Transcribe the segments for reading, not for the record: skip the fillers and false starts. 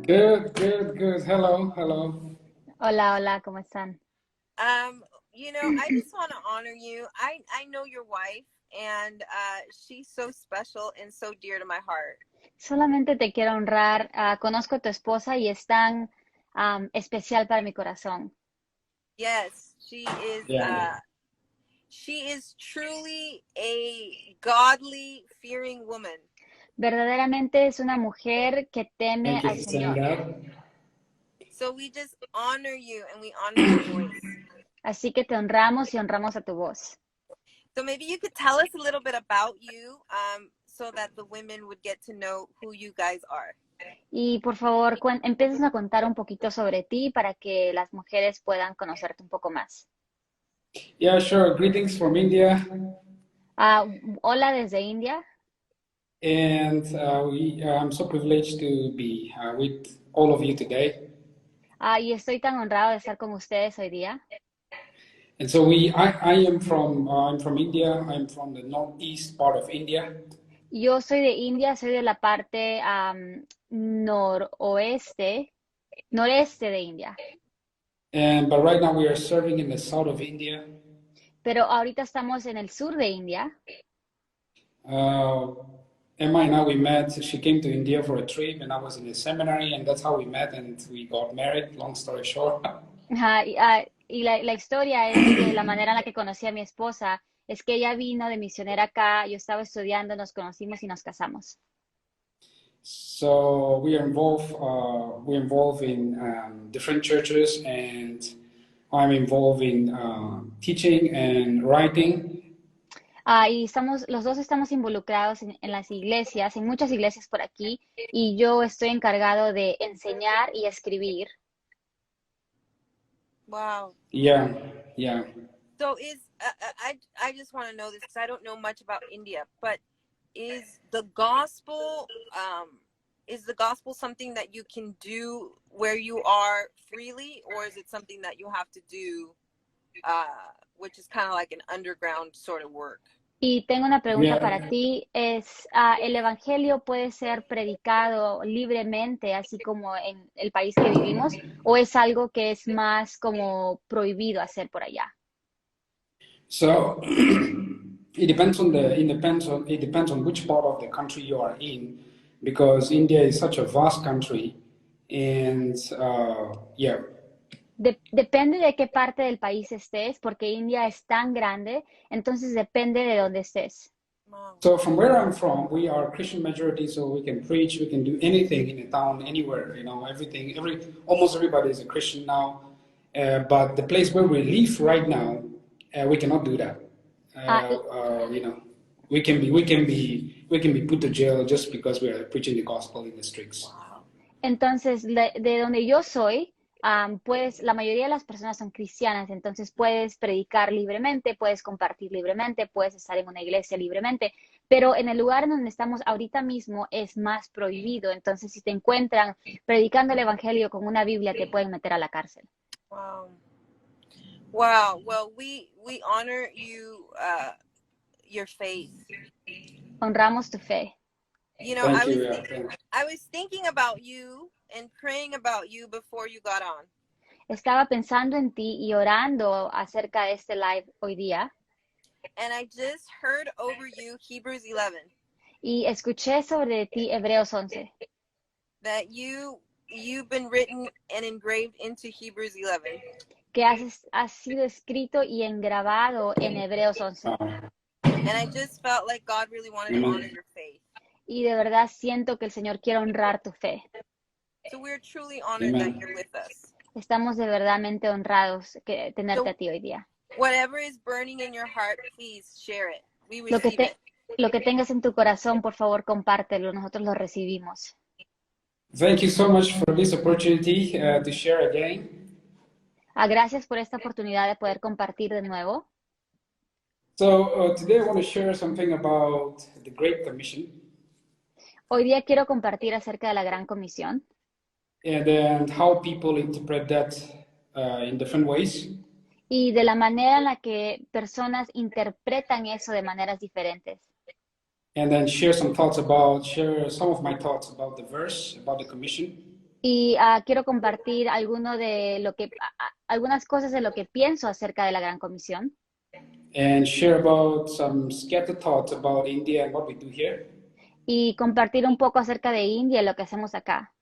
Good, good, good. Hello, hello. Hola, hola, ¿cómo están? Um, I just want to honor you. I know your wife, and she's so special and so dear to my heart. Solamente te quiero honrar. Conozco a tu esposa y es tan especial para mi corazón. Yes, Yeah. she is truly a godly, fearing woman. Verdaderamente es una mujer que teme Thank you al for saying Señor. that. So we just honor you and we honor your voice. Así que te honramos y honramos a tu voz. So maybe you could tell us a little bit about you, so that the women would get to know who you guys are. Y por favor, empieces a contar un poquito sobre ti para que las mujeres puedan conocerte un poco más. Yeah, sure. Greetings from India. Ah, Hola desde India. And I'm so privileged to be with all of you today. Y estoy tan honrado de estar con ustedes hoy día. And so I am I'm from India. I'm from the northeast part of India. Yo soy de India, soy de la parte noreste de India, But right now we are serving in the south of India. pero ahorita estamos en el sur de India. Uh, Emma and I, we met. She came to India for a trip, and I was in a seminary, and that's how we met, and we got married. Long story short. Y la historia es que la manera en la que conocí a mi esposa es que ella vino de misionera acá, yo estaba estudiando, nos conocimos y nos casamos. So we are involved. We're involved in different churches, and I'm involved in teaching and writing. Y los dos estamos involucrados en las iglesias, en muchas iglesias por aquí, y yo estoy encargado de enseñar y escribir. Wow. Yeah, yeah. So I just want to know this because I don't know much about India, but is the gospel something that you can do where you are freely, or is it something that you have to do, which is kind of like an underground sort of work? Y tengo una pregunta para Yeah. ti. ¿El evangelio puede ser predicado libremente, así como en el país que vivimos, o es algo que es más como prohibido hacer por allá? So it depends on which part of the country you are in, because India is such a vast country, and yeah. Depende de qué parte del país estés, porque India es tan grande, entonces depende de dónde estés. Wow. So from where I'm from, we are Christian majority, so we can preach, we can do anything in a town, anywhere. You know, almost everybody is a Christian now. But the place where we live right now, we cannot do that. Ah, You know, we can be put to jail just because we are preaching the gospel in the streets. Entonces, de donde yo soy, pues la mayoría de las personas son cristianas, entonces puedes predicar libremente, puedes compartir libremente, puedes estar en una iglesia libremente, pero en el lugar en donde estamos ahorita mismo es más prohibido. Entonces, si te encuentran predicando el evangelio con una Biblia, te pueden meter a la cárcel. Wow. Wow. Well, we honor you, your faith. Honramos tu fe. You know, Thank you. Thank you. I was thinking about you and praying about you before you got on. Estaba pensando en ti y orando acerca de este live hoy día And I just heard over you Hebrews 11, y escuché sobre ti Hebreos 11, that you've been written and engraved into Hebrews 11. que has sido escrito y engrabado en Hebreos 11. And I just felt like God really wanted to Amen. honor your faith. Y de verdad siento que el Señor quiere honrar tu fe. So we're truly honored Amen. that you're with us. Estamos de verdadmente honrados que tenerte a ti hoy día. Whatever is burning in your heart, please share it. We Lo que, receive it. lo que tengas en tu corazón, por favor, compártelo. Nosotros lo recibimos. Thank you so much for this opportunity to share again. Gracias por esta oportunidad de poder compartir de nuevo. So today I want to share something about the Great Commission Hoy día quiero compartir acerca de la Gran Comisión and how people interpret that in different ways. y de la manera en la que personas interpretan eso de maneras diferentes. And then share some of my thoughts about the verse, about the commission. Y quiero compartir algunas cosas de lo que pienso acerca de la Gran Comisión and share about some scattered thoughts about India and what we do here. y compartir un poco acerca de India y lo que hacemos acá.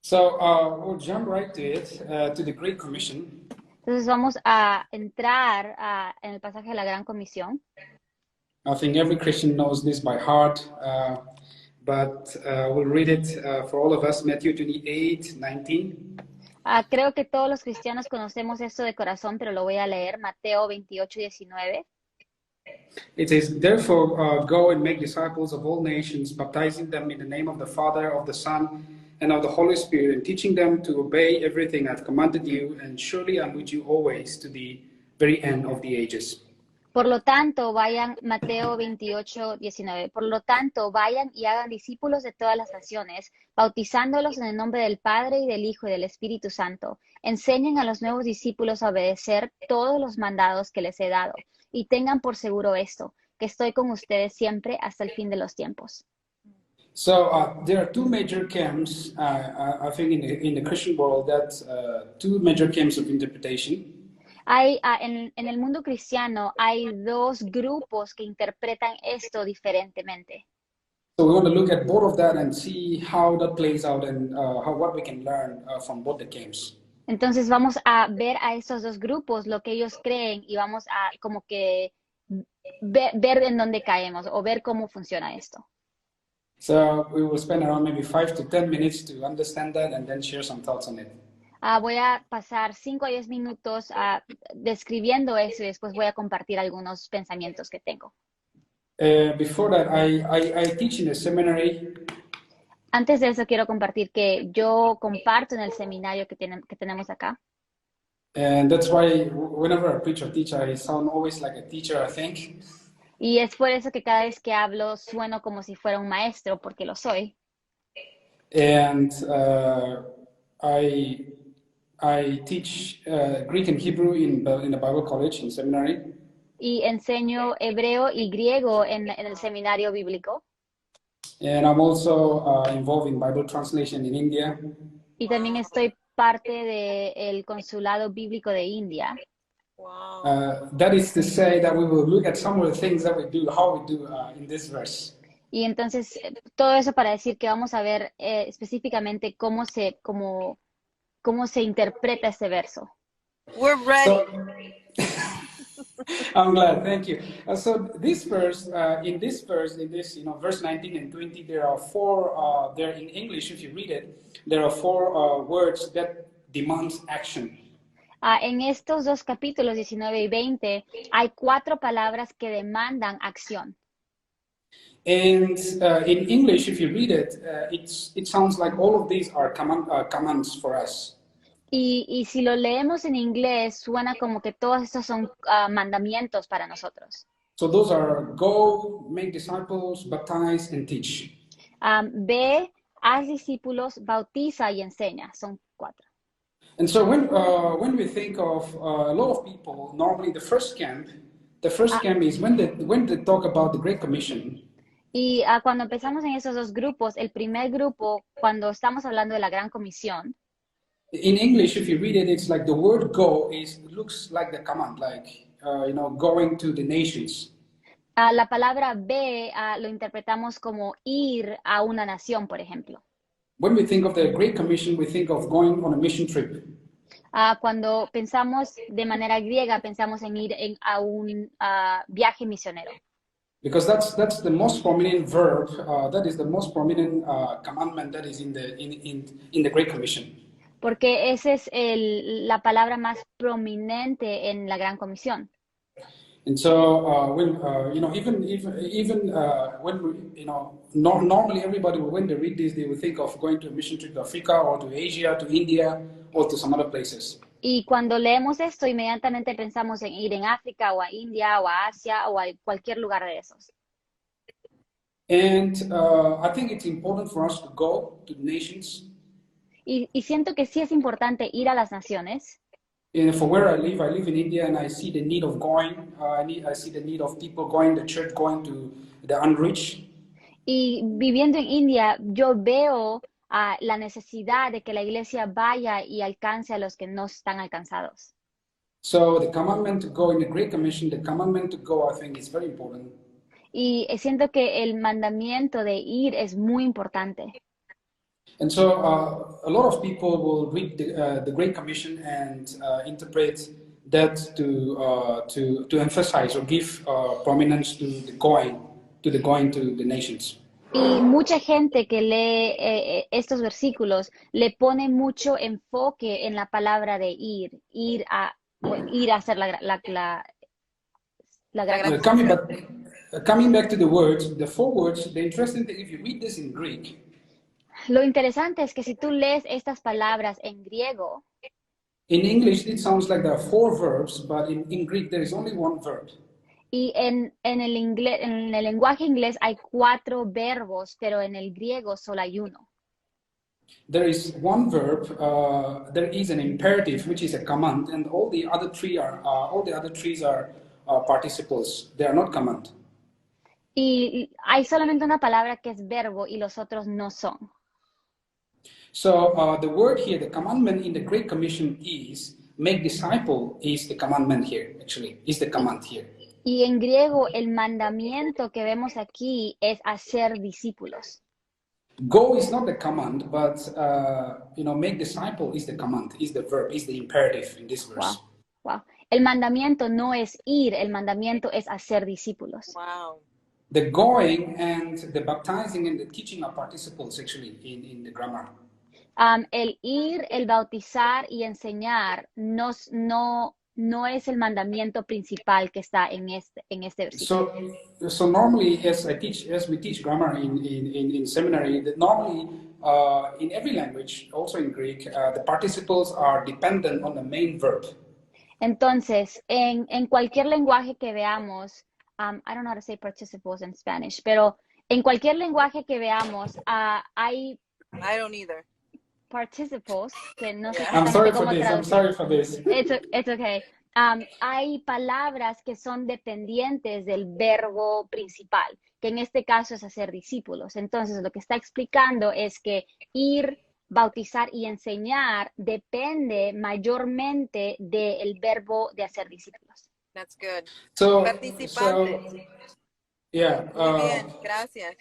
So we'll jump right to it, to the Great Commission. Entonces vamos a entrar en el pasaje de la Gran Comisión. I think every Christian knows this by heart, but we'll read it for all of us, Matthew 28:19. Creo que todos los cristianos conocemos esto de corazón, pero lo voy a leer, Mateo 28:19. It says, therefore, go and make disciples of all nations, baptizing them in the name of the Father, of the Son, and of the Holy Spirit, and teaching them to obey everything I've commanded you, and surely I'm with you always to the very end of the ages. Por lo tanto, vayan, Mateo 28:19. Por lo tanto, vayan y hagan discípulos de todas las naciones, bautizándolos en el nombre del Padre y del Hijo y del Espíritu Santo. Enseñen a los nuevos discípulos a obedecer todos los mandados que les he dado. Y tengan por seguro esto, que estoy con ustedes siempre hasta el fin de los tiempos. So there are two major camps, I think, in the Christian world. That's two major camps of interpretation. En el mundo cristiano hay dos grupos que interpretan esto diferentemente. So we want to look at both of that and see how that plays out and what we can learn from both the camps. Entonces vamos a ver a estos dos grupos, lo que ellos creen, y vamos a como que ver en dónde caemos o ver cómo funciona esto. So we will spend around maybe 5 to 10 minutes to understand that and then share some thoughts on it. Voy a pasar 5 a 10 minutos describiendo eso y después voy a compartir algunos pensamientos que tengo. Before that, I teach in a seminary. Antes de eso, quiero compartir que yo comparto en el seminario que tenemos acá. And that's why whenever I preach or teach, I sound always like a teacher, I think. Y es por eso que cada vez que hablo sueno como si fuera un maestro, porque lo soy. And I teach Greek and Hebrew in the Bible College, in seminary. Y enseño hebreo y griego en el seminario bíblico. And I'm also involved in Bible translation in India. Y también estoy parte del consulado bíblico de India. Wow. That is to say that we will look at some of the things that we do, how we do in this verse. Y entonces, todo eso para decir que vamos a ver específicamente cómo se interpreta este verso. We're ready. So, I'm glad, thank you. So this verse, in this, verse 19 and 20, there are four, there in English, if you read it, there are four words that demands action. En estos dos capítulos, 19 y 20, hay 4 palabras que demandan acción. And in English, if you read it, it sounds like all of these are commands for us. Y si lo leemos en inglés, suena como que todos estos son mandamientos para nosotros. So those are go, make disciples, baptize, and teach. Ve, haz discípulos, bautiza y enseña. Son 4. And so when we think of a lot of people, normally the first camp is when they talk about the Great Commission. Y cuando empezamos en esos dos grupos, el primer grupo, cuando estamos hablando de la Gran Comisión, in English, if you read it, it's like the word go looks like the command, like, going to the nations. La palabra ve lo interpretamos como ir a una nación, por ejemplo. When we think of the Great Commission, we think of going on a mission trip. Cuando pensamos de manera griega, pensamos en ir a un viaje misionero. Because that's the most prominent verb, that is the most prominent commandment that is in the Great Commission. Porque esa es la palabra más prominente en la Gran Comisión. And so when normally everybody when they read this, they will think of going to a mission trip to Africa or to Asia, to India, or to some other places. Y cuando leemos esto, inmediatamente pensamos en ir en África o a India o a Asia o a cualquier lugar de esos. And I think it's important for us to go to the nations. Y siento que sí es importante ir a las naciones. And for where I live in India, and I see the need of going. I see the need of people going, the church going to the unreached. Y viviendo en India, yo veo la necesidad de que la iglesia vaya y alcance a los que no están alcanzados. So the commandment to go in the Great Commission, the commandment to go, I think, is very important. Y siento que el mandamiento de ir es muy importante. And so a lot of people will read the Great Commission and interpret that to emphasize or give prominence to the going to the nations. Y mucha gente que lee estos versículos le pone mucho enfoque en la palabra de ir a hacer la gran. Coming back to the words, the four words, the interesting thing, if you read this in Greek, Lo interesante es que si tú lees estas palabras en griego, in English it sounds like there are four verbs, but in Greek there is only one verb. y en el lenguaje inglés hay 4 verbos, pero en el griego solo hay uno. There is one verb, there is an imperative, which is a command, and all the other three are participles. They are not command. Y hay solamente una palabra que es verbo y los otros no son. So the word here, the commandment in the Great Commission is make disciple is the commandment here, actually, is the command here. Y en griego el mandamiento que vemos aquí es hacer discípulos. Go is not the command, but make disciple is the command, is the verb, is the imperative in this verse. Wow. El mandamiento no es ir, el mandamiento es hacer discípulos. Wow. The going and the baptizing and the teaching are participles actually in the grammar. El ir, el bautizar y enseñar no es el mandamiento principal que está en este versículo. So normally, as we teach grammar in seminary, that normally in every language, also in Greek, the participles are dependent on the main verb. Entonces, en cualquier lenguaje que veamos, I don't know how to say participles in Spanish, pero en cualquier lenguaje que veamos, hay I don't either. participles, que no sé I'm sorry for cómo this. I'm traducir. sorry for this. It's okay. Hay palabras que son dependientes del verbo principal, que en este caso es hacer discípulos. Entonces, lo que está explicando es que ir, bautizar y enseñar depende mayormente del verbo de hacer discípulos. That's good. So Participantes. yeah. Muy bien, gracias.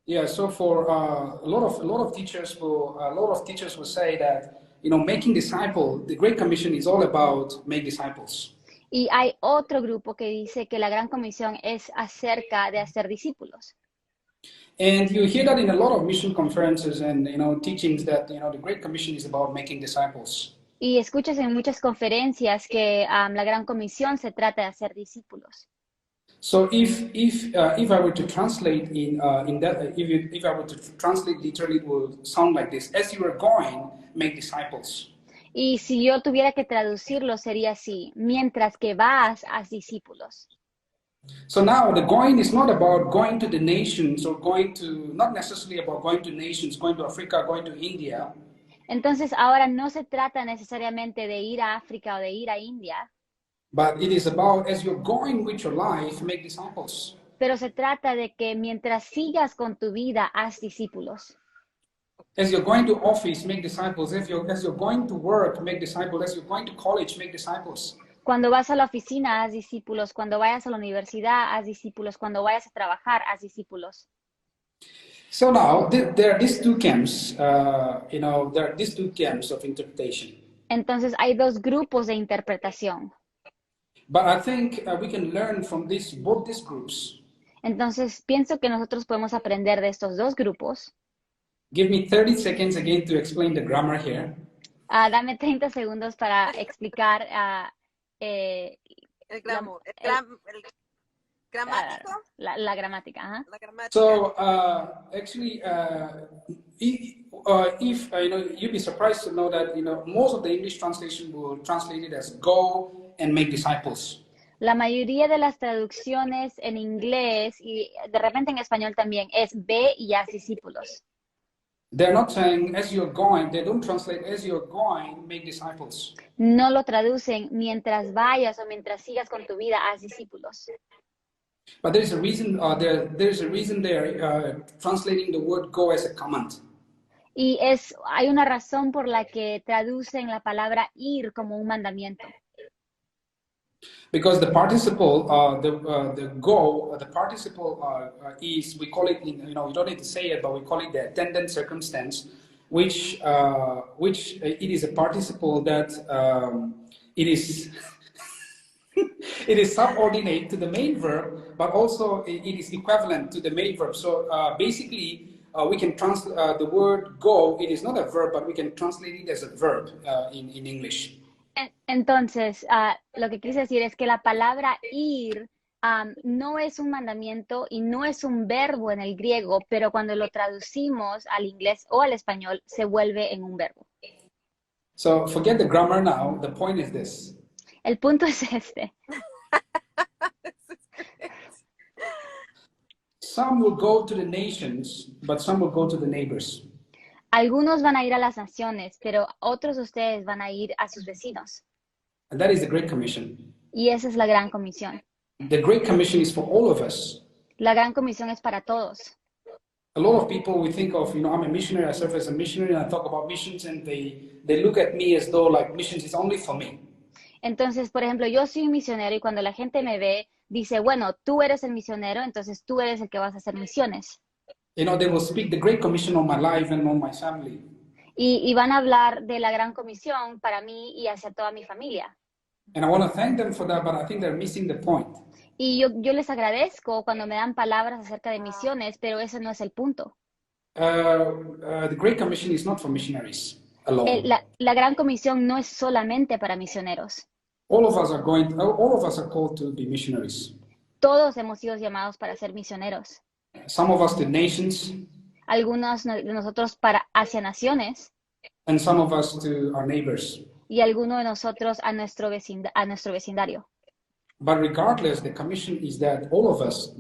Yeah. So for a lot of teachers will say that making disciple, the Great Commission is all about make disciples. Y hay otro grupo que dice que la Gran Comisión es acerca de hacer discípulos. And you hear that in a lot of mission conferences and teachings that the Great Commission is about making disciples. Y escuchas en muchas conferencias que la Gran Comisión se trata de hacer discípulos. So if I were to translate if I were to translate literally, it would sound like this: as you are going, make disciples. Y si yo tuviera que traducirlo sería así: mientras que vas, haz discípulos. So now the going is not about going to the nations or not necessarily about going to nations, going to Africa, going to India. Entonces ahora no se trata necesariamente de ir a África o de ir a India, But it is about, as you're going with your life, make disciples. pero se trata de que mientras sigas con tu vida, haz discípulos. As you're going to office, make disciples. As you're going to work, make disciples. As you're going to college, make disciples. Cuando vas a la oficina, haz discípulos. Cuando vayas a la universidad, haz discípulos. Cuando vayas a trabajar, haz discípulos. So now there are these two camps. There are these two camps of interpretation. Entonces hay 2 grupos de interpretación. But I think we can learn from both these groups. Entonces pienso que nosotros podemos aprender de estos 2 grupos. Give me 30 seconds again to explain the grammar here. Dame 30 segundos para explicar El gramático. la gramática. Ajá. La gramática. So actually, if you'd be surprised to know that most of the English translation will translate it as go and make disciples. La mayoría de las traducciones en inglés y de repente en español también es ve y haz discípulos. They're not saying as you're going. They don't translate as you're going, make disciples. No lo traducen mientras vayas o mientras sigas con tu vida, haz discípulos. But there's a reason. There's a reason they're translating the word go as a command. Y hay una razón por la que traducen la palabra ir como un mandamiento. Because the participle, the go, the participle is, we call it, you know, you don't need to say it, but we call it the attendant circumstance, which it is a participle that it is it is subordinate to the main verb, but also it is equivalent to the main verb. So basically, we can translate the word go. It is not a verb, but we can translate it as a verb in English. Entonces, lo que quise decir es que la palabra ir no es un mandamiento y no es un verbo en el griego, pero cuando lo traducimos al inglés o al español, se vuelve en un verbo. So forget the grammar now. The point is this. El punto es este. Some will go to the nations, but some will go to the neighbors. Algunos van a ir a las naciones, pero otros de ustedes van a ir a sus vecinos. And that is the Great Commission. Y esa es la Gran Comisión. The Great Commission is for all of us. La Gran Comisión es para todos. A lot of people, we think of, you know, I'm a missionary, I serve as a missionary, and I talk about missions, and they look at me as though like missions is only for me. Entonces, por ejemplo, yo soy un misionero y cuando la gente me ve, dice, bueno, tú eres el misionero, entonces tú eres el que vas a hacer misiones. You know, they will speak the Great Commission on my life and on my family. Y van a hablar de la Gran Comisión para mí y hacia toda mi familia. And I want to thank them for that, but I think they're missing the point. Y yo les agradezco cuando me dan palabras acerca de misiones, pero ese no es el punto. The Great Commission is not for missionaries alone. La Gran Comisión no es solamente para misioneros. All of us are called to be missionaries. Todos hemos sido llamados para ser misioneros. Some of us to nations, Algunos de nosotros hacia naciones and some of us to our neighbors. y algunos de nosotros a nuestro vecindario. But regardless, the commission is that all of us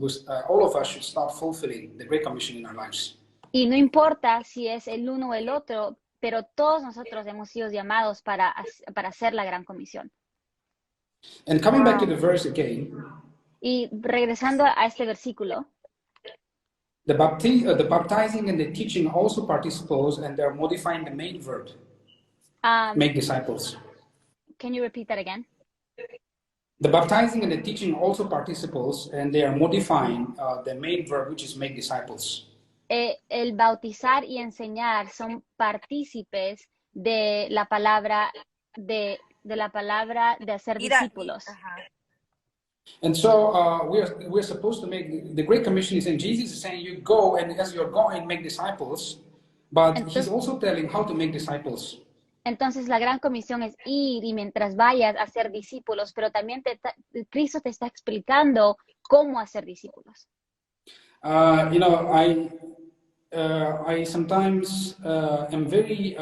should start fulfilling the Great Commission in our lives. Y no importa si es el uno o el otro, pero todos nosotros hemos sido llamados para hacer la Gran Comisión. And coming back to the verse again, Y regresando a este versículo, the baptizing and the teaching also participles, and they're modifying the main verb, make disciples. Can you repeat that again? The baptizing and the teaching also participles, and they are modifying the main verb, which is make disciples. El bautizar y enseñar son partícipes de la palabra de hacer discípulos. And so we're supposed to make the Great Commission is saying, Jesus is saying, you go, and as you're going, make disciples, but he's also telling how to make disciples. Entonces la Gran Comisión es ir y mientras vayas a hacer discípulos, pero también Cristo te está explicando cómo hacer discípulos. You know, I sometimes am very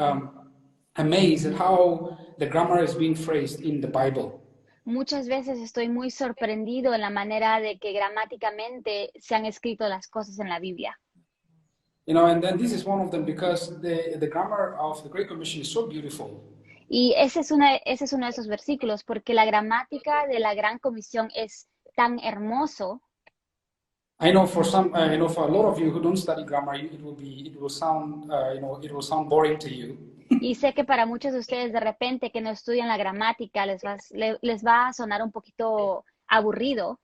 amazed at how the grammar is being phrased in the Bible. Muchas veces estoy muy sorprendido en la manera de que gramáticamente se han escrito las cosas en la Biblia. You know, and then this is one of them because the grammar of the Great Commission is so beautiful. Y ese es uno de esos versículos porque la gramática de la Gran Comisión es tan hermoso. I know for a lot of you who don't study grammar, it will sound boring to you. Y sé que para muchos de ustedes de repente que no estudian la gramática les va a sonar un poquito aburrido.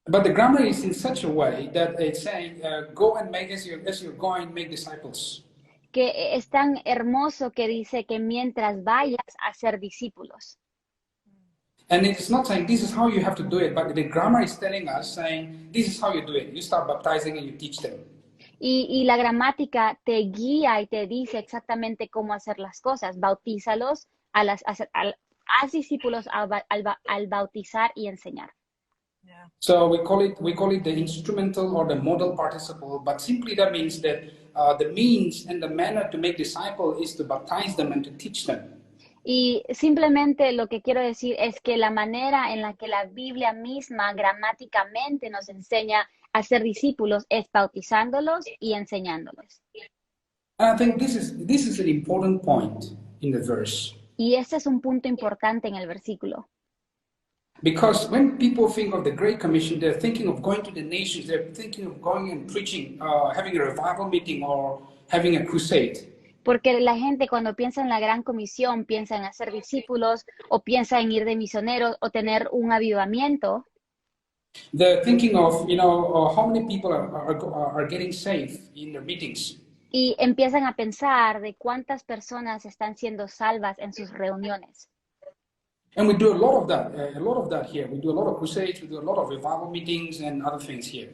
But the grammar is in such a way that it's saying, go and make as you're going, make disciples. Que es tan hermoso que dice que mientras vayas a ser discípulos. And it's not saying this is how you have to do it, but the grammar is telling us, saying this is how you do it. You start baptizing and you teach them. Y la gramática te guía y te dice exactamente cómo hacer las cosas. Bautízalos, haz discípulos al bautizar y enseñar. Yeah. So we call it the instrumental or the modal participle, but simply that means that the means and the manner to make disciples is to baptize them and to teach them. Y simplemente lo que quiero decir es que la manera en la que la Biblia misma gramáticamente nos enseña a ser discípulos es bautizándolos y enseñándolos. And I think this is an important point in the verse. Y ese es un punto importante en el versículo. Because when people think of the Great Commission, they're thinking of going to the nations, they're thinking of going and preaching, having a revival meeting or having a crusade. Porque la gente cuando piensa en la Gran Comisión, piensa en hacer discípulos o piensa en ir de misioneros o tener un avivamiento. They're thinking of, how many people are getting saved in their meetings. Y empiezan a pensar de cuántas personas están siendo salvas en sus reuniones. And we do a lot of that here. We do a lot of crusades, we do a lot of revival meetings and other things here.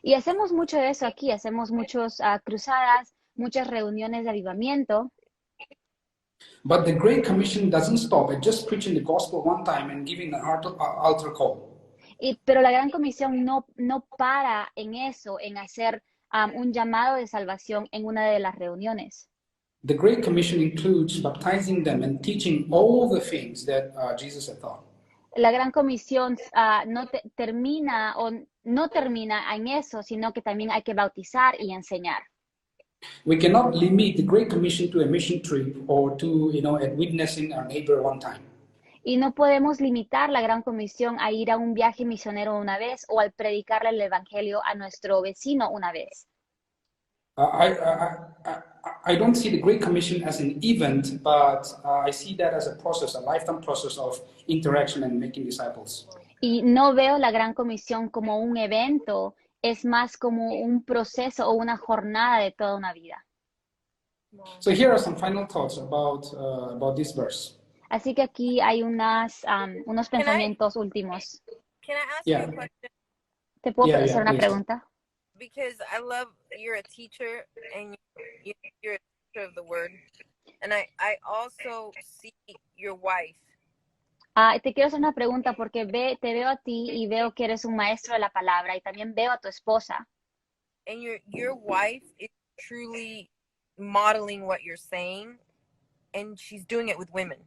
Y hacemos mucho de eso aquí, hacemos muchos cruzadas, muchas reuniones de avivamiento. But the Great Commission doesn't stop at just preaching the gospel one time and giving an altar call. Pero la Gran Comisión no para en eso, en hacer un llamado de salvación en una de las reuniones. The Great Commission includes baptizing them and teaching all the things that Jesus had taught. La Gran Comisión termina en eso, sino que también hay que bautizar y enseñar. We cannot limit the Great Commission to a mission trip or to, at witnessing our neighbor one time. Y no podemos limitar la Gran Comisión a ir a un viaje misionero una vez o al predicarle el Evangelio a nuestro vecino una vez. I don't see the Great Commission as an event, but I see that as a process, a lifetime process of interaction and making disciples. Y no veo la Gran Comisión como un evento, es más como un proceso o una jornada de toda una vida. So here are some final thoughts about this verse. Así que aquí hay unos pensamientos últimos. Can I ask you a question? ¿Te puedo hacer una please. pregunta? Because I love you're a teacher and you're a teacher of the word, and I also see your wife. Te quiero hacer una pregunta porque te veo a ti y veo que eres un maestro de la palabra y también veo a tu esposa. And your wife is truly modeling what you're saying, and she's doing it with women.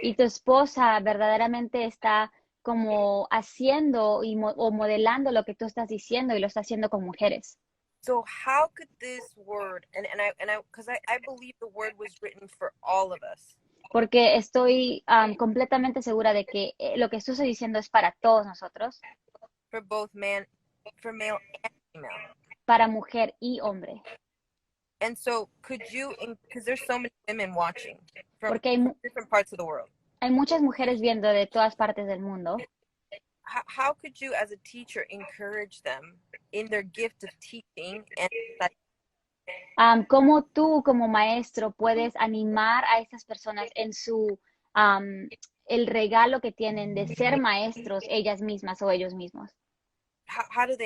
Y tu esposa verdaderamente está como haciendo o modelando lo que tú estás diciendo y lo está haciendo con mujeres. So how could this word, and I because I believe the word was written for all of us. Porque estoy completamente segura de que lo que estoy diciendo es para todos nosotros. For both male and female. Para mujer y hombre. And so could you, because there's so many women watching from Porque different parts of the world. Hay muchas mujeres viendo de todas partes del mundo. How could you as a teacher encourage them in their gift of teaching and ¿Cómo tú como maestro puedes animar a estas personas en el regalo que tienen de ser maestros ellas mismas o ellos mismos? how do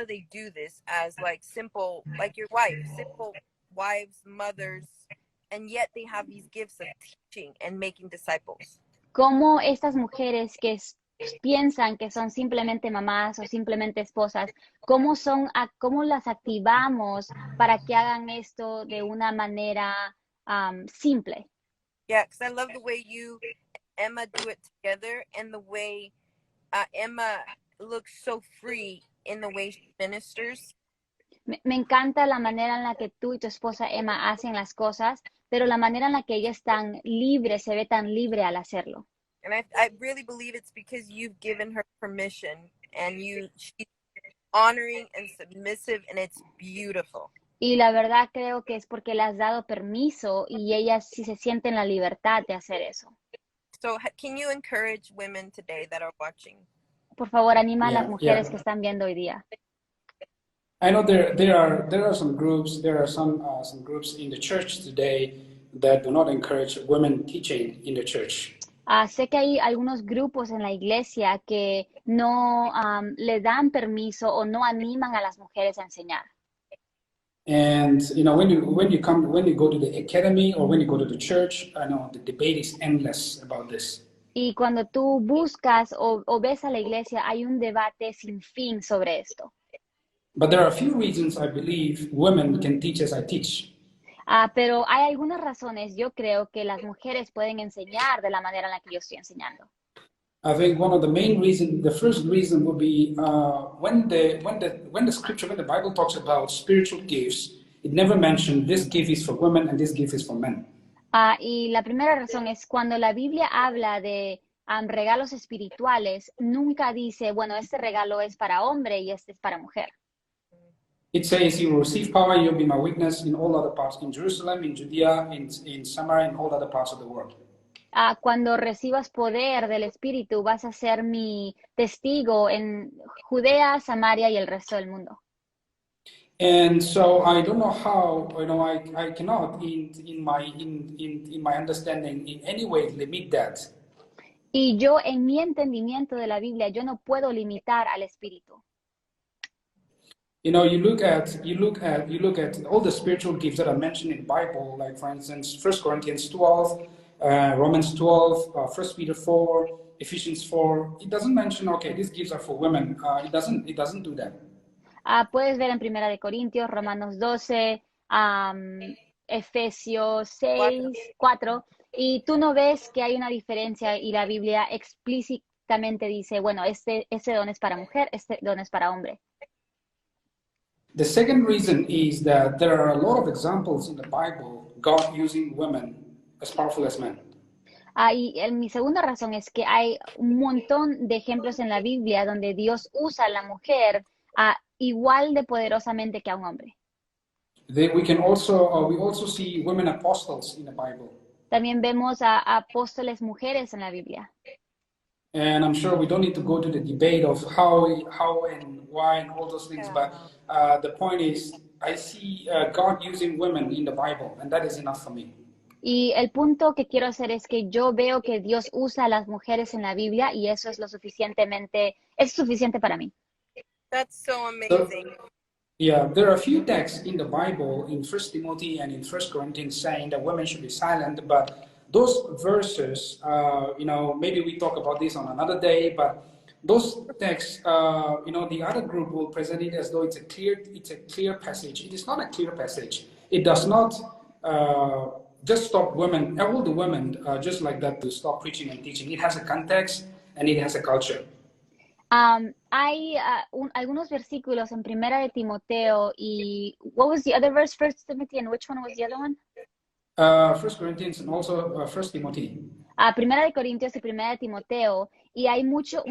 they do this as like simple, like your wife, simple wives, mothers, and yet they have these gifts of teaching and making disciples? ¿Cómo estas mujeres que piensan que son simplemente mamás o simplemente esposas, cómo las activamos para que hagan esto de una manera simple? Yeah, because I love the way you and Emma do it together, and the way Emma looks so free in the way she ministers. Me encanta la manera en la que tú y tu esposa Emma hacen las cosas, pero la manera en la que ella es tan libre, se ve tan libre al hacerlo. And I really believe it's because you've given her permission, and she's honoring and submissive, and it's beautiful. Y la verdad creo que es porque le has dado permiso y ella sí se siente en la libertad de hacer eso. So can you encourage women today that are watching? Por favor, anima a las mujeres que están viendo hoy día. I know there are some groups some groups in the church today that do not encourage women teaching in the church. Sé que hay algunos grupos en la iglesia que no le dan permiso o no animan a las mujeres a enseñar. And when you go to the academy or when you go to the church, I know the debate is endless about this. Y cuando tú buscas o ves a la iglesia, hay un debate sin fin sobre esto. But there are a few reasons I believe women can teach as I teach. Pero hay algunas razones, yo creo, que las mujeres pueden enseñar de la manera en la que yo estoy enseñando. I think one of the main reasons, the first reason would be when the scripture, when the Bible talks about spiritual gifts, it never mentioned this gift is for women and this gift is for men. Y la primera razón es cuando la Biblia habla de regalos espirituales, nunca dice, bueno, este regalo es para hombre y este es para mujer. It says, "You will receive power, you'll be my witness in all other parts, in Jerusalem, in Judea, in Samaria, in all other parts of the world." Cuando recibas poder del Espíritu, vas a ser mi testigo en Judea, Samaria y el resto del mundo. And so I don't know how, I cannot in my understanding in any way limit that. Y yo, en mi entendimiento de la Biblia, yo no puedo limitar al Espíritu. You look at all the spiritual gifts that are mentioned in the Bible, like for instance, 1 Corinthians 12, Romans 12, 1 Peter 4, Ephesians 4. It doesn't mention, okay, these gifts are for women. It doesn't do that. Puedes ver en Primera de Corintios, Romanos 12, Efesios 6, 4, y tú no ves que hay una diferencia y la Biblia explícitamente dice, bueno, este don es para mujer, este don es para hombre. The second reason is that there are a lot of examples in the Bible God using women as powerful as men. Mi segunda razón es que hay un montón de ejemplos en la Biblia donde Dios usa a la mujer igual de poderosamente que a un hombre. We also see women apostles in the Bible. También vemos a apóstoles mujeres en la Biblia. And I'm sure we don't need to go to the debate of how and why and all those things, but the point is, I see God using women in the Bible, and that is enough for me. Y el punto que quiero hacer es que yo veo que Dios usa a las mujeres en la Biblia y eso es suficiente para mí. That's so amazing. There are a few texts in the Bible, in 1 Timothy and in 1 Corinthians, saying that women should be silent, but those verses, maybe we talk about this on another day, but those texts, the other group will present it as though it's a clear passage. It is not a clear passage. It does not just stop women, all the women, just like that, to stop preaching and teaching. It has a context and it has a culture. Hay algunos versículos en Primera de Timoteo y what was the other verse? 1 Timothy, and which one was the other one? 1 Corinthians and also 1 Timothy. Primera de Corintios y Primera de Timoteo, y hay muchos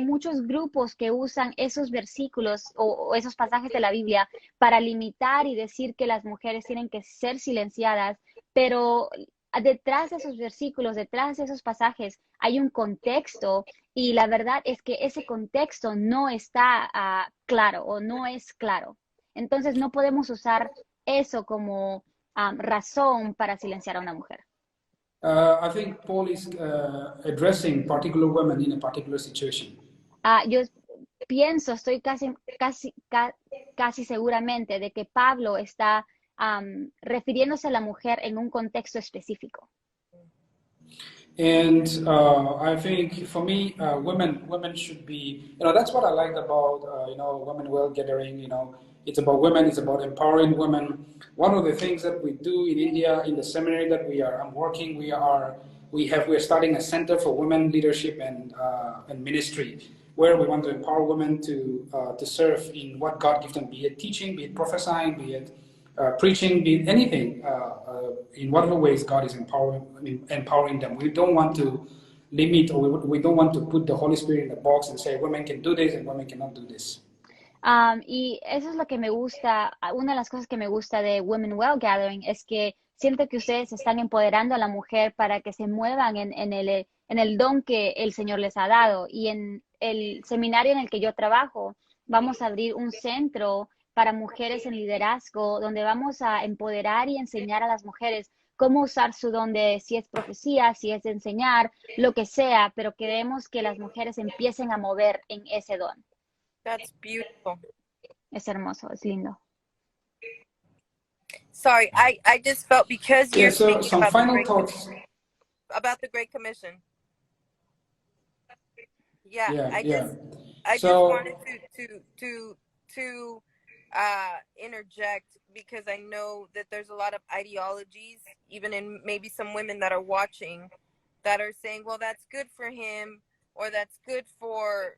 grupos que usan esos versículos o esos pasajes de la Biblia para limitar y decir que las mujeres tienen que ser silenciadas, pero detrás de esos versículos, detrás de esos pasajes, hay un contexto y la verdad es que ese contexto no está claro o no es claro. Entonces no podemos usar eso como razón para silenciar a una mujer. I think Paul is addressing particular women in a particular situation. Yo pienso, estoy casi seguramente de que Pablo está refiriéndose a la mujer en un contexto específico. And I think for me, women should be, that's what I liked about, Women Well Gathering, it's about women, it's about empowering women. One of the things that we do in India, in the seminary that I'm working, we're starting a center for women leadership and ministry, where we want to empower women to serve in what God gives them, be it teaching, be it prophesying, be it preaching, be it anything, in whatever ways God is empowering them. We don't want to limit, or we don't want to put the Holy Spirit in a box and say women can do this and women cannot do this. Y eso es lo que me gusta, una de las cosas que me gusta de Women Well Gathering es que siento que ustedes están empoderando a la mujer para que se muevan en el don que el Señor les ha dado. Y en el seminario en el que yo trabajo, vamos a abrir un centro para mujeres en liderazgo, donde vamos a empoderar y enseñar a las mujeres cómo usar su don si es profecía, si es de enseñar, lo que sea, pero queremos que las mujeres empiecen a mover en ese don. That's beautiful. Es hermoso, es lindo. Sorry, I just felt because you're so speaking some final thoughts about the Great Commission. I just wanted to interject because I know that there's a lot of ideologies, even in maybe some women that are watching, that are saying, well, that's good for him, or that's good for,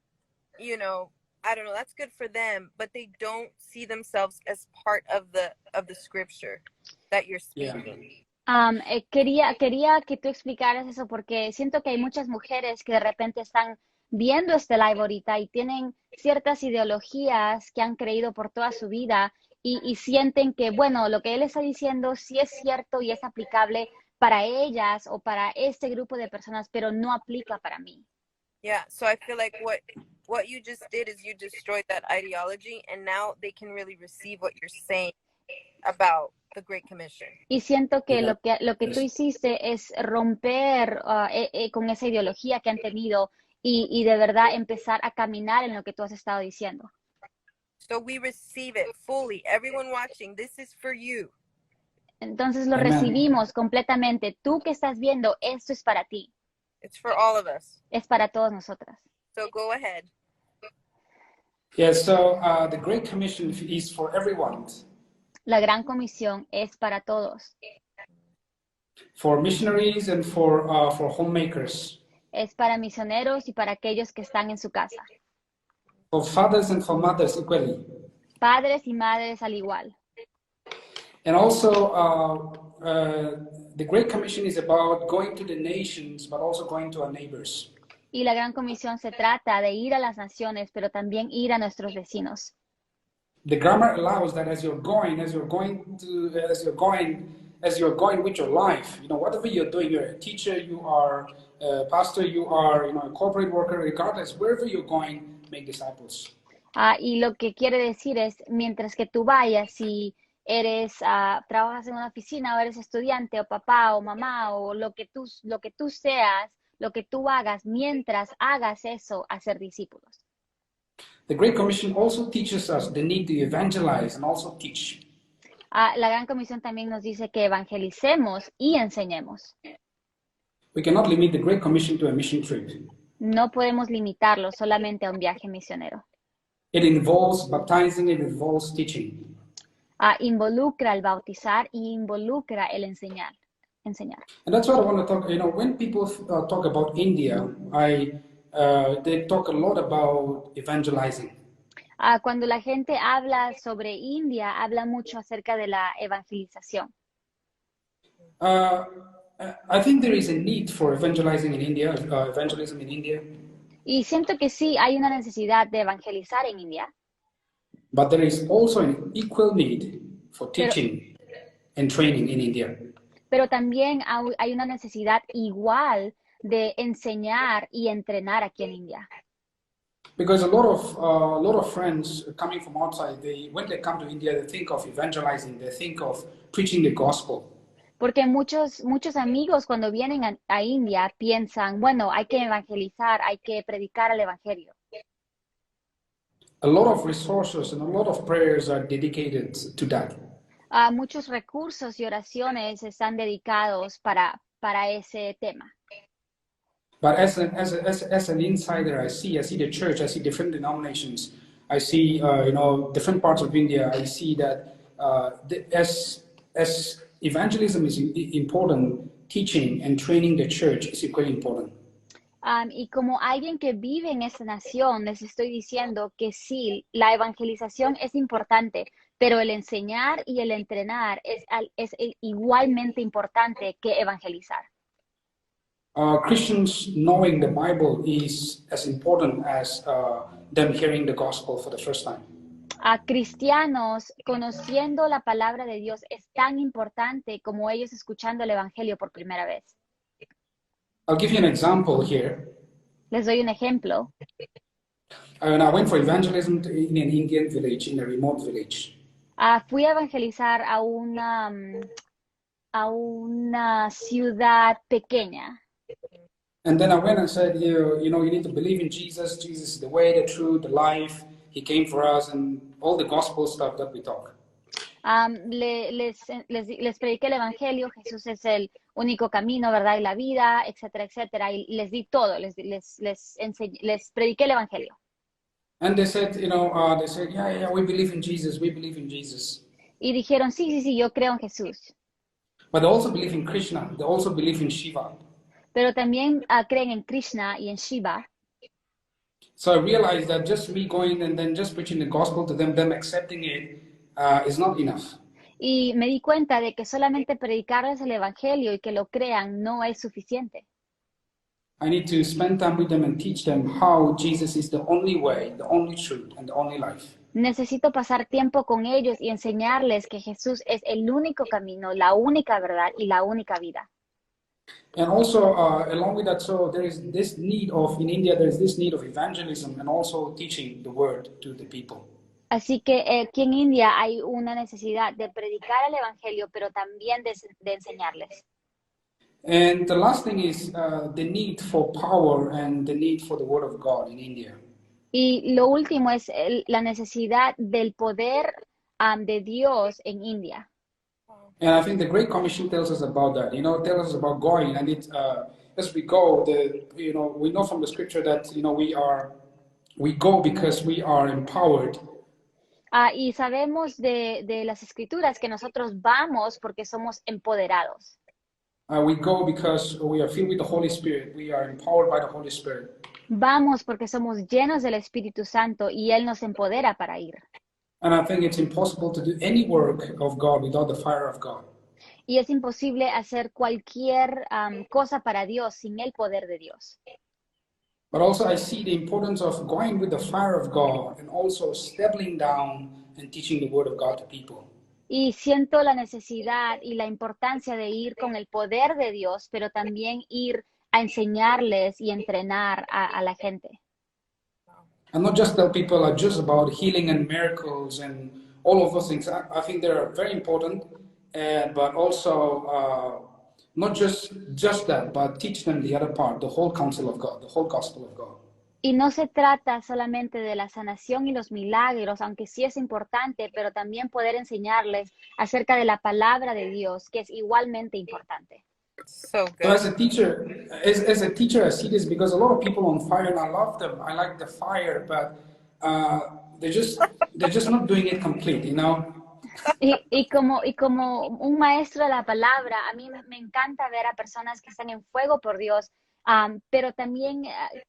I don't know, that's good for them, but they don't see themselves as part of the scripture that you're speaking. Quería que tú explicaras eso porque siento que hay muchas mujeres que de repente están viendo este live ahorita y tienen ciertas ideologías que han creído por toda su vida y sienten que, bueno, lo que él está diciendo sí es cierto y es aplicable para ellas o para este grupo de personas, pero no aplica para mí. Yeah, so I feel like what you just did is you destroyed that ideology, and now they can really receive what you're saying about the Great Commission. Y siento que Yeah. lo que tú hiciste es romper con esa ideología que han tenido y de verdad empezar a caminar en lo que tú has estado diciendo. So we receive it fully. Everyone watching, this is for you. Entonces lo Amen. recibimos completamente. Tú que estás viendo, esto es para ti, It's for all of us. es para todos nosotras. So go ahead. Yeah, so the Great Commission is for everyone, La gran comisión es para todos. for missionaries and for homemakers, Es para misioneros y para aquellos que están en su casa. for fathers and for mothers equally. Padres y madres al igual. And also, the Great Commission is about going to the nations, but also going to our neighbors. Y la gran comisión se trata de ir a las naciones, pero también ir a nuestros vecinos. The grammar allows that as you're going with your life, whatever you're doing, you're a teacher, you are a pastor, you are, a corporate worker, regardless, wherever you're going, make disciples. Y lo que quiere decir es, mientras que tú vayas, si eres, trabajas en una oficina o eres estudiante o papá o mamá o lo que tú seas, lo que tú hagas, mientras hagas eso, hacer discípulos. The Great Commission also teaches us the need to evangelize and also teach. La Gran Comisión también nos dice que evangelicemos y enseñemos. We cannot limit the Great Commission to a mission trip. No podemos limitarlo solamente a un viaje misionero. It involves baptizing, it involves teaching. Involucra el bautizar y involucra el enseñar. And that's what I want to talk. When people talk about India, they talk a lot about evangelizing. Cuando la gente habla sobre India, habla mucho acerca de la evangelización. I think there is a need for evangelism in India. Y siento que sí hay una necesidad de evangelizar en India, But there is also an equal need for teaching and training in India. pero también hay una necesidad igual de enseñar y entrenar aquí en India. Because a lot of friends coming from outside, when they come to India, they think of evangelizing, they think of preaching the gospel. Porque muchos amigos cuando vienen a India piensan, bueno, hay que evangelizar, hay que predicar el evangelio. A lot of resources and a lot of prayers are dedicated to that. Muchos recursos y oraciones están dedicados para ese tema. But as an insider, I see the church, I see different denominations, I see different parts of India. I see that as evangelism is important, teaching and training the church is equally important. Y como alguien que vive en esta nación, les estoy diciendo que sí, la evangelización es importante, pero el enseñar y el entrenar es igualmente importante que evangelizar. Christians knowing the Bible is as important as them hearing the gospel for the first time. Cristianos conociendo la palabra de Dios es tan importante como ellos escuchando el evangelio por primera vez. I'll give you an example here. Les doy un ejemplo. When I went for evangelism in an Indian village, in a remote village. Fui a evangelizar a una ciudad pequeña. And then I went and said, you need to believe in Jesus. Jesus is the way, the truth, the life. He came for us, and all the gospel stuff that we talk. Les prediqué el evangelio. Jesús es el único camino, verdad y la vida, etcétera, etcétera. Y les di todo. Les prediqué el evangelio. And they said, yeah, we believe in Jesus. We believe in Jesus. Y dijeron, sí, yo creo en Jesús. But they also believe in Krishna. They also believe in Shiva. Pero también creen en Krishna y en Shiva. So I realized that just me going and then just preaching the gospel to them accepting it is not enough. Y me di cuenta de que solamente predicarles el evangelio y que lo crean no es suficiente. I need to spend time with them and teach them how Jesus is the only way, the only truth, and the only life. Necesito pasar tiempo con ellos y enseñarles que Jesús es el único camino, la única verdad y la única vida. And also, along with that, so there is this need of, in India, there is this need of evangelism and also teaching the word to the people. Así que aquí en India hay una necesidad de predicar el evangelio, pero también de enseñarles. And the last thing is the need for power and the need for the word of God in India. Y lo último es la necesidad del poder de Dios en India. And I think the Great Commission tells us about that. Tells us about going, and as we go, we know from the Scripture that we go because we are empowered. Y sabemos de las Escrituras que nosotros vamos porque somos empoderados. We go because we are filled with the Holy Spirit. We are empowered by the Holy Spirit. Vamos porque somos llenos del Espíritu Santo y Él nos empodera para ir. And I think it's impossible to do any work of God without the fire of God. Y es imposible hacer cualquier cosa para Dios sin el poder de Dios. But also I see the importance of going with the fire of God and also stepping down and teaching the word of God to people. Y siento la necesidad y la importancia de ir con el poder de Dios, pero también ir a enseñarles y entrenar a la gente. And not just tell people just about healing and miracles and all of those things. I think they're very important, but also not just that, but teach them the other part, the whole counsel of God, the whole gospel of God. Y no se trata solamente de la sanación y los milagros, aunque sí es importante, pero también poder enseñarles acerca de la palabra de Dios, que es igualmente importante. So good. So as a teacher, I see this because a lot of people on fire, and I love them. I like the fire, but they're just not doing it complete, Y como un maestro de la palabra, a mí me encanta ver a personas que están en fuego por Dios, pero también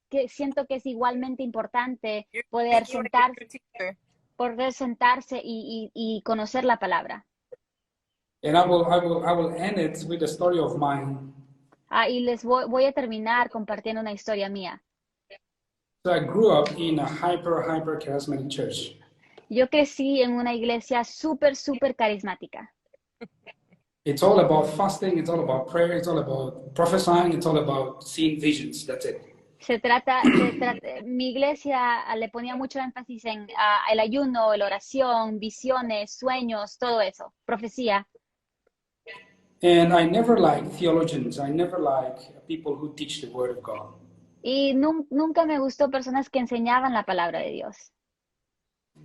que siento que es igualmente importante poder sentarse y conocer la palabra. And I will end it with a story of mine. Y les voy a terminar compartiendo una historia mía. So I grew up in a hyper charismatic church. Yo crecí en una iglesia súper carismática. It's all about fasting, it's all about prayer, it's all about prophesying, it's all about seeing visions. That's it. Mi iglesia le ponía mucho énfasis en el ayuno, la oración, visiones, sueños, todo eso, profecía. And I never liked theologians. I never liked people who teach the word of God. Y nunca me gustó personas que enseñaban la palabra de Dios.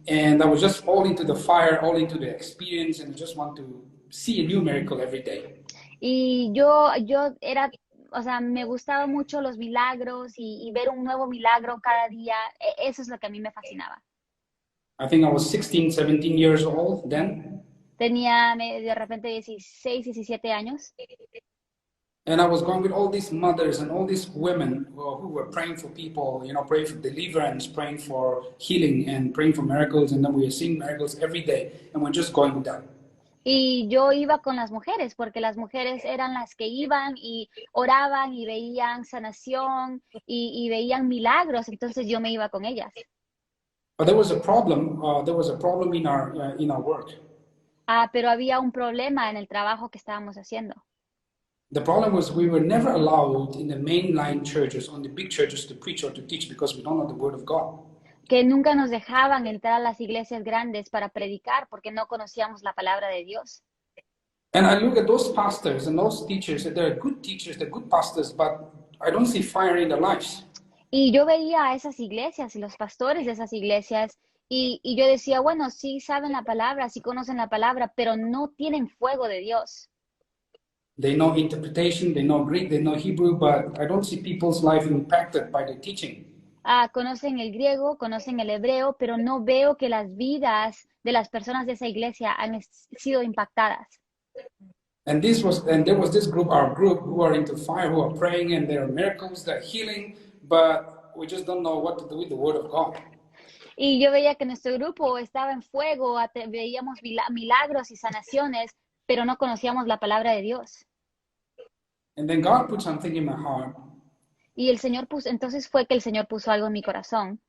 And I was just all into the fire, all into the experience, and just want to see a new miracle every day. Y yo era, o sea, me gustaban mucho los milagros y ver un nuevo milagro cada día. Eso es lo que a mí me fascinaba. I think I was 16, 17 years old then. Tenía de repente 16, 17 años. And I was going with all these mothers and all these women who were praying for people, praying for deliverance, praying for healing, and praying for miracles. And then we were seeing miracles every day, and we're just going with that. Y yo iba con las mujeres, porque las mujeres eran las que iban y oraban y veían sanación y veían milagros. Entonces yo me iba con ellas. But there was a problem. There was a problem in our work. Pero había un problema en el trabajo que estábamos haciendo. The problem was we were never allowed in the mainline churches, on the big churches, to preach or to teach because we don't know the word of God. Que nunca nos dejaban entrar a las iglesias grandes para predicar porque no conocíamos la palabra de Dios. And I look at those pastors and those teachers, and they're good teachers, they're good pastors, but I don't see fire in their lives. Y yo veía a esas iglesias y los pastores de esas iglesias y yo decía, bueno, sí saben la palabra, sí conocen la palabra, pero no tienen fuego de Dios. They know interpretation, they know Greek, they know Hebrew, but I don't see people's life impacted by the teaching. Conocen el griego, conocen el hebreo, pero no veo que las vidas de las personas de esa iglesia han sido impactadas. And there was this group, our group, who are into fire, who are praying, and there are miracles, they're healing, but we just don't know what to do with the word of God. Y yo veía que nuestro grupo estaba en fuego, veíamos milagros y sanaciones, pero no conocíamos la palabra de Dios. And then God put something in my heart. Y el Señor entonces fue que el Señor puso algo en mi corazón.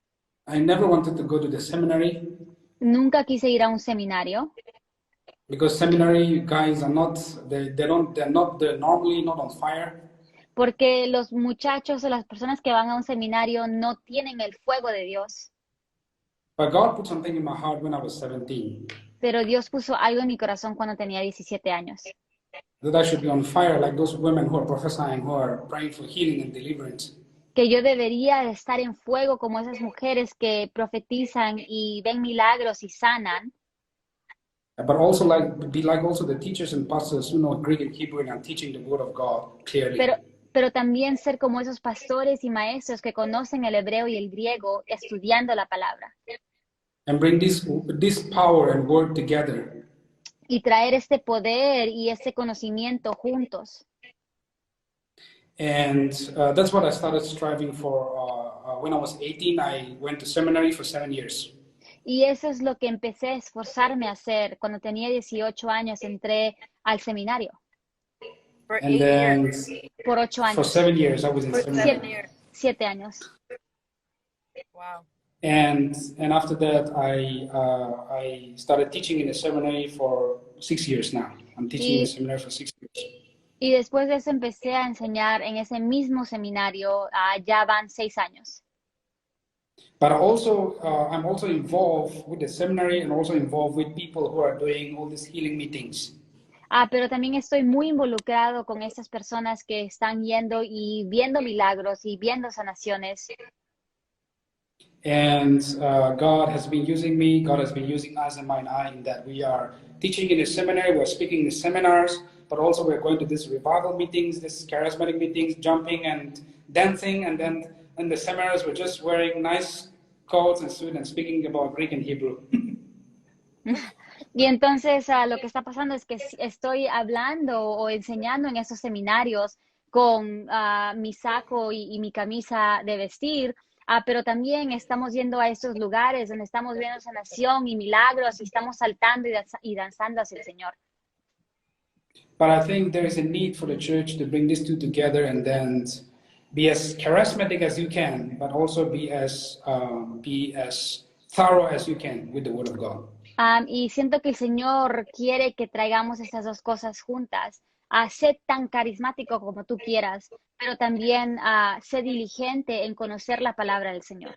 I never wanted to go to the seminary Nunca quise ir a un seminario, because seminary guys are not, they're normally not on fire. porque los muchachos o las personas que van a un seminario no tienen el fuego de Dios. But God put something in my heart when I was 17, Pero Dios puso algo en mi corazón cuando tenía 17 años. that I should be on fire like those women who are prophesying, who are praying for healing and deliverance. Que yo debería de estar en fuego como esas mujeres que profetizan y ven milagros y sanan. But also be like also the teachers and pastors who know Greek and Hebrew and are teaching the word of God clearly. Pero también ser como esos pastores y maestros que conocen el hebreo y el griego estudiando la palabra. And bring this power and word together. Y traer este poder y este conocimiento juntos. And that's what I started striving for. When I was 18, I went to seminary for 7 years. Y eso es lo que empecé a esforzarme a hacer. Cuando tenía 18 años entré al seminario. And then Por 8 años. for 7 years I was in For seminary. 7 years. 7 años. Wow. And after that, I started teaching in the seminary for 6 years now. I'm teaching in the seminary for 6 years. Y después de eso empecé a enseñar en ese mismo seminario. Ya van 6 años. But I'm also involved with the seminary and also involved with people who are doing all these healing meetings. Pero también estoy muy involucrado con estas personas que están yendo y viendo milagros y viendo sanaciones. And God has been using me, God has been using us and mine eye in that we are teaching in the seminary, we're speaking in seminars, but also we're going to these revival meetings, these charismatic meetings, jumping and dancing, and then in the seminars we're just wearing nice coats and suits and speaking about Greek and Hebrew. Y entonces lo que está pasando es que estoy hablando o enseñando en esos seminarios con mi saco y mi camisa de vestir, pero también estamos yendo a estos lugares donde estamos viendo sanación y milagros y estamos saltando y danzando hacia el Señor. But I think there is a need for the church to bring these two together and then be as charismatic as you can, but also be as thorough as you can with the Word of God. Y siento que el Señor quiere que traigamos estas dos cosas juntas. Sé tan carismático como tú quieras, pero también sé diligente en conocer la palabra del Señor.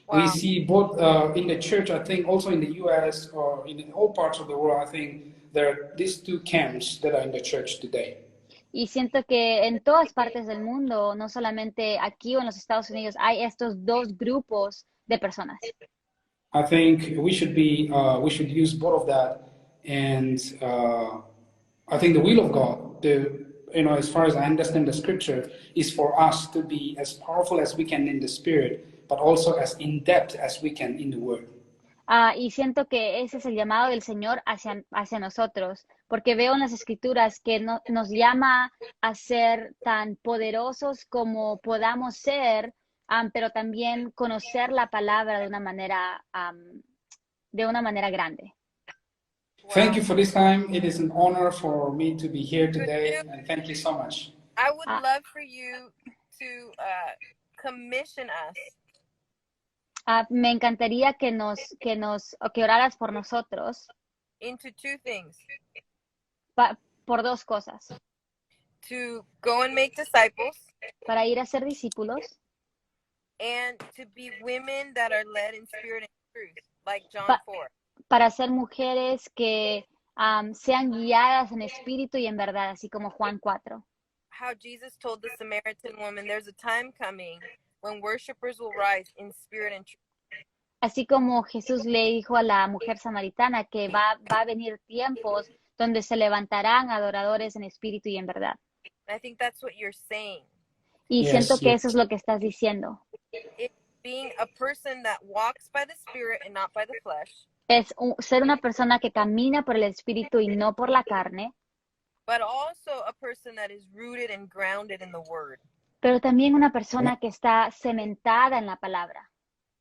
Wow. We see both in the church, I think, also in the U.S. or in all parts of the world, I think there are these two camps that are in the church today. Y siento que en todas partes del mundo, no solamente aquí o en los Estados Unidos, hay estos dos grupos de personas. I think we should use both of that, and I think the will of God, as far as I understand the scripture, is for us to be as powerful as we can in the spirit, but also as in depth as we can in the word. Y siento que ese es el llamado del Señor hacia nosotros, porque veo en las Escrituras que nos llama a ser tan poderosos como podamos ser, pero también conocer la palabra de una manera grande. Thank you for this time. It is an honor for me to be here today, and thank you so much. I would love for you to commission us. Me encantaría que oraras por nosotros into two things. Por dos cosas. To go and make disciples. Para ir a ser discípulos. And to be women that are led in spirit and truth, like John 4. Para ser mujeres que sean guiadas en espíritu y en verdad, así como Juan 4. How Jesus told the Samaritan woman, there's a time coming when worshipers will rise in spirit and truth. Así como Jesús le dijo a la mujer samaritana que va a venir tiempos donde se levantarán adoradores en espíritu y en verdad. I think that's what you're saying. Y siento que eso es lo que estás diciendo. It's being a person that walks by the spirit and not by the flesh. Es ser una persona que camina por el espíritu y no por la carne. But also a person that is rooted and grounded in the word. Pero también una persona que está cementada en la palabra.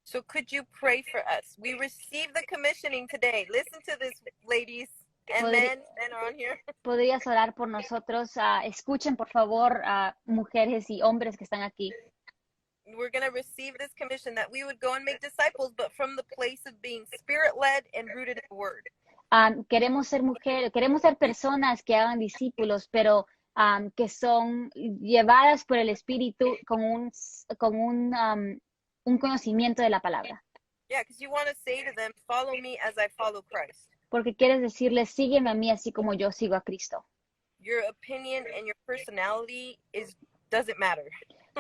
So could you pray for us? We received the commissioning today. Listen to this, ladies and men are on here. ¿Podrías orar por nosotros? Escuchen, por favor, a mujeres y hombres que están aquí. We're going to receive this commission that we would go and make disciples, but from the place of being spirit-led and rooted in the word. Queremos ser mujeres, queremos ser personas que hagan discípulos, pero que son llevadas por el Espíritu con un conocimiento de la palabra. Yeah, because you want to say to them, follow me as I follow Christ. Porque quieres decirles, sígueme a mí así como yo sigo a Cristo. Your opinion and your personality doesn't matter.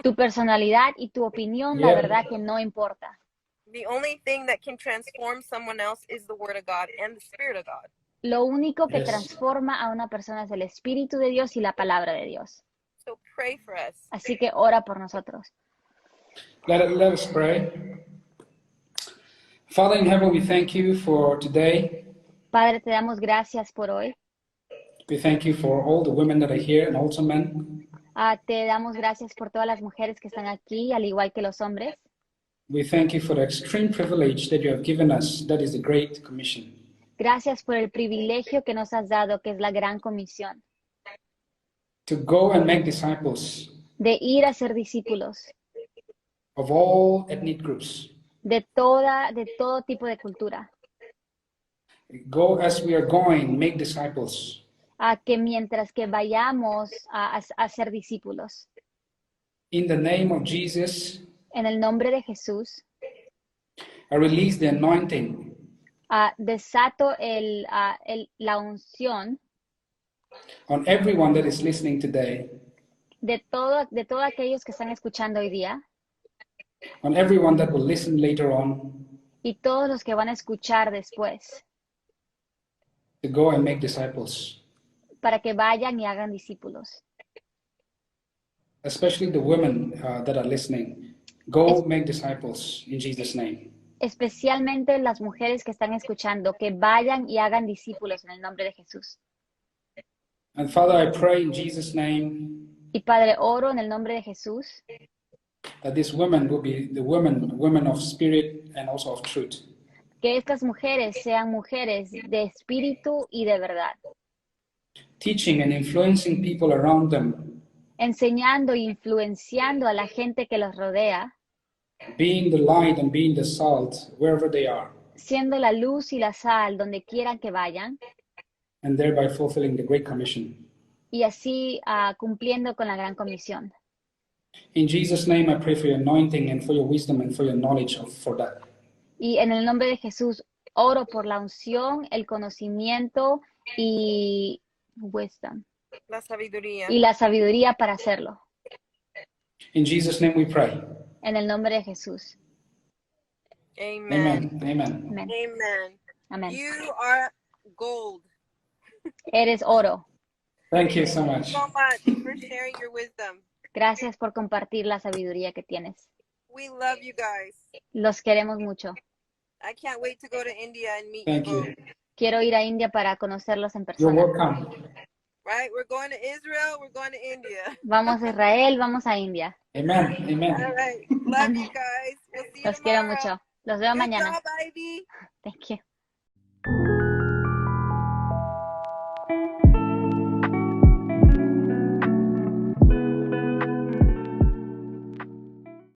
Tu personalidad y tu opinión, la verdad que no importa. The only thing that can transform someone else is the word of God and the spirit of God. Lo único que transforma a una persona es el Espíritu de Dios y la palabra de Dios. So pray for us. Así que ora por nosotros. Let us pray. Father in heaven, we thank you for today. Padre, te damos gracias por hoy. We thank you for all the women that are here and also men. Te damos gracias por todas las mujeres que están aquí, al igual que los hombres. We thank you for the extreme privilege that you have given us, that is the Great Commission. Gracias por el privilegio que nos has dado, que es la gran comisión. To go and make disciples De ir a ser discípulos of all ethnic groups. de todo tipo de cultura. Go as we are going, make disciples. Que mientras que vayamos a ser discípulos. In the name of Jesus, En el nombre de Jesús, I release the anointing desato la unción on everyone that is listening today, de todos aquellos que están escuchando hoy día on everyone that will listen later on, y todos los que van a escuchar después, to go and make disciples. para que vayan y hagan discípulos. Especially the women that are listening. Go make disciples in Jesus' name. Especialmente las mujeres que están escuchando, que vayan y hagan discípulos en el nombre de Jesús. And Father, I pray in Jesus' name Y Padre, oro en el nombre de Jesús that these women will be the women of spirit and also of truth. que estas mujeres sean mujeres de espíritu y de verdad, Teaching and influencing people around them, enseñando e influenciando a la gente que los rodea, being the light and being the salt wherever they are, siendo la luz y la sal donde quieran que vayan, and thereby fulfilling the Great Commission. y así cumpliendo con la gran comisión. In Jesus' name, I pray for your anointing and for your wisdom and for your knowledge for that. Y en el nombre de Jesús oro por la unción, el conocimiento y wisdom, La sabiduría. y la sabiduría para hacerlo. In Jesus' name we pray. En el nombre de Jesús. Amen. Amen. Amen. Amén. Amen. Amén. You are gold. Eres oro. Thank you so much. So much for sharing your wisdom. Gracias por compartir la sabiduría que tienes. We love you guys. Los queremos mucho. I can't wait to go to India and meet Thank you you. both. Quiero ir a India para conocerlos en You're persona. welcome. Right? We're going to Israel. We're going to India. Vamos a Israel, vamos a India. All Amen. Amen. right. Love you guys. We'll see you Los quiero tomorrow. mucho. Los veo Good mañana. job, Ivy. Thank you.